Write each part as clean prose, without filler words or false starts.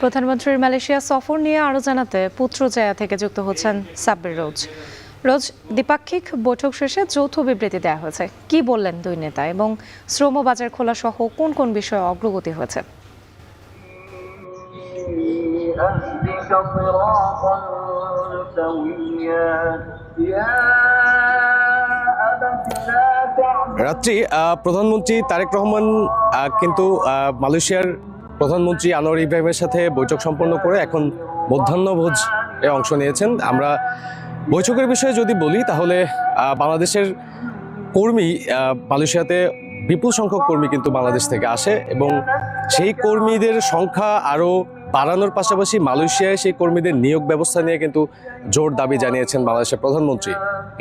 প্রধানমন্ত্রীর মালয়েশিয়া সফর নিয়ে আরও জানাতে পুত্রজায়া থেকে যুক্ত হচ্ছেন সাব্বির রোজ। রোজ, দ্বিপাক্ষিক বৈঠক শেষে যৌথ বিবৃতি দেওয়া হয়েছে, কি বললেন দুই নেতা এবং শ্রম বাজার খোলা সহ কোন কোন বিষয়ে অগ্রগতি হয়েছে? রাত্রি প্রধানমন্ত্রী তারেক রহমান কিন্তু মালয়েশিয়ার প্রধানমন্ত্রী আনোয়ার ইব্রাহিমের সাথে বৈঠক সম্পন্ন করে এখন মধ্যাহ্নভোজে অংশ নিয়েছেন। আমরা বৈঠকের বিষয়ে যদি বলি তাহলে বাংলাদেশের কর্মী মালয়েশিয়াতে বিপুল সংখ্যক কর্মী কিন্তু বাংলাদেশ থেকে আসে এবং সেই কর্মীদের সংখ্যা আরও বাড়ানোর পাশাপাশি মালয়েশিয়ায় সেই কর্মীদের নিয়োগ ব্যবস্থা নিয়ে কিন্তু জোর দাবি জানিয়েছেন বাংলাদেশের প্রধানমন্ত্রী।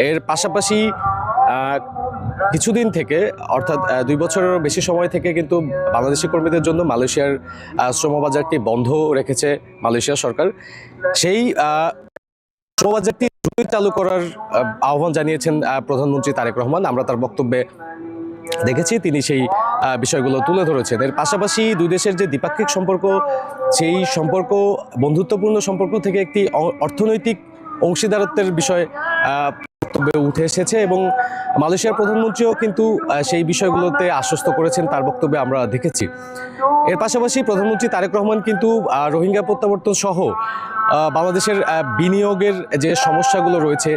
এর পাশাপাশি কিছুদিন থেকে অর্থাৎ 2 বছরেরও বেশি সময় থেকে কিন্তু বাংলাদেশি কর্মীদের জন্য মালয়েশিয়ার শ্রমবাজারটি বন্ধ রেখেছে মালয়েশিয়া সরকার। সেই শ্রমবাজারটি দ্রুত চালু করার আহ্বান জানিয়েছেন প্রধানমন্ত্রী তারেক রহমান। আমরা তার বক্তব্যে দেখেছি তিনি সেই বিষয়গুলো তুলে ধরেছেন। এর পাশাপাশি দুই দেশের যে দ্বিপাক্ষিক সম্পর্ক, সেই সম্পর্ক বন্ধুত্বপূর্ণ সম্পর্ক থেকে একটি অর্থনৈতিক অংশীদারত্বের বিষয় বক্তব্যে উঠে এসেছে এবং মালয়েশিয়ার প্রধানমন্ত্রীও কিন্তু সেই বিষয়গুলোতে আশ্বস্ত করেছেন, তার বক্তব্যে আমরা দেখেছি। এর পাশাপাশি প্রধানমন্ত্রী তারেক রহমান কিন্তু রোহিঙ্গা প্রত্যাবর্তন সহ বাংলাদেশের বিনিয়োগের যে সমস্যাগুলো রয়েছে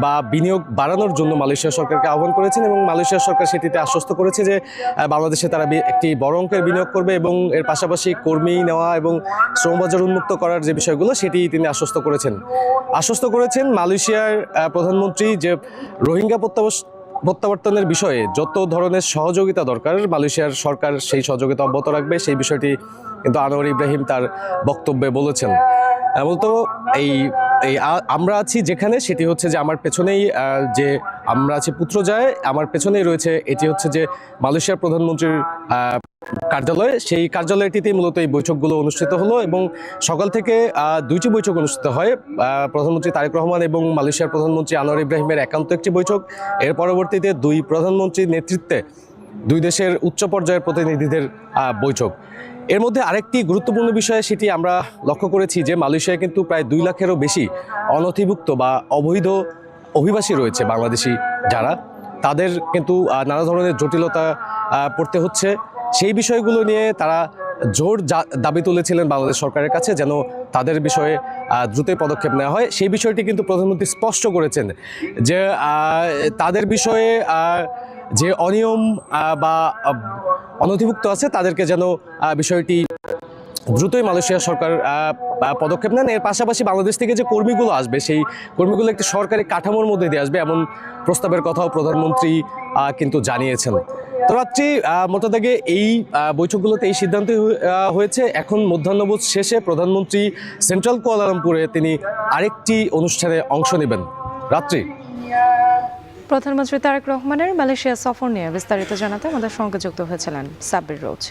বা বিনিয়োগ বাড়ানোর জন্য মালয়েশিয়া সরকারকে আহ্বান করেছেন এবং মালয়েশিয়া সরকার সেটিতে আশ্বস্ত করেছে যে বাংলাদেশে তারা একটি বড় অঙ্কের বিনিয়োগ করবে এবং এর পাশাপাশি কর্মী নেওয়া এবং শ্রমবাজার উন্মুক্ত করার যে বিষয়গুলো সেটি তিনি আশ্বস্ত করেছেন। মালয়েশিয়ার প্রধানমন্ত্রী যে রোহিঙ্গা প্রত্যাবর্তনের বিষয়ে যত ধরনের সহযোগিতা দরকার মালয়েশিয়ার সরকার সেই সহযোগিতা অব্যাহত রাখবে, সেই বিষয়টি কিন্তু আনোয়ার ইব্রাহিম তার বক্তব্যে বলেছেন। মূলত এই আমরা আছি যেখানে, সেটি হচ্ছে যে আমার পেছনেই যে আমরা আছি পুত্রজায়, আমার পেছনেই রয়েছে এটি হচ্ছে যে মালয়েশিয়ার প্রধানমন্ত্রীর কার্যালয়। সেই কার্যালয়টিতে মূলত এই বৈঠকগুলো অনুষ্ঠিত হলো এবং সকাল থেকে 2টি বৈঠক অনুষ্ঠিত হয়। প্রধানমন্ত্রী তারেক রহমান এবং মালয়েশিয়ার প্রধানমন্ত্রী আনোয়ার ইব্রাহিমের একান্ত একটি বৈঠক। এর পরবর্তীতে দুই প্রধানমন্ত্রীর নেতৃত্বে দুই দেশের উচ্চ পর্যায়ের প্রতিনিধিদের বৈঠক। এর মধ্যে আরেকটি গুরুত্বপূর্ণ বিষয় সেটি আমরা লক্ষ্য করেছি যে মালয়েশিয়ায় কিন্তু প্রায় 2 লাখেরও বেশি অনথিভুক্ত বা অবৈধ অভিবাসী রয়েছে বাংলাদেশি, যারা তাদের কিন্তু নানা ধরনের জটিলতা পড়তে হচ্ছে। সেই বিষয়গুলো নিয়ে তারা জোর দাবি তুলেছিলেন বাংলাদেশ সরকারের কাছে যেন তাদের বিষয়ে দ্রুতই পদক্ষেপ নেওয়া হয়। সেই বিষয়টি কিন্তু প্রধানমন্ত্রী স্পষ্ট করেছেন যে তাদের বিষয়ে যে অনিয়ম বা অনথিভুক্ত আছে তাদেরকে যেন বিষয়টি দ্রুতই মালয়েশিয়া সরকার পদক্ষেপ নেন। এর পাশাপাশি বাংলাদেশ থেকে যে কর্মীগুলো আসবে সেই কর্মীগুলো একটি সরকারি কাঠামোর মধ্যে দিয়ে আসবে, এমন প্রস্তাবের কথাও প্রধানমন্ত্রী কিন্তু জানিয়েছেন। তো রাত্রি মোটা দাগে এই বৈঠকগুলোতে এই সিদ্ধান্ত হয়েছে। এখন মধ্যাহ্নভোজ শেষে প্রধানমন্ত্রী সেন্ট্রাল কুয়ালালামপুরে তিনি আরেকটি অনুষ্ঠানে অংশ নেবেন। রাত্রি, প্রধানমন্ত্রী তারেক রহমানের মালয়েশিয়া সফর নিয়ে বিস্তারিত জানাতে আমাদের সঙ্গে যুক্ত হয়েছিলেন সাব্বির রোজ।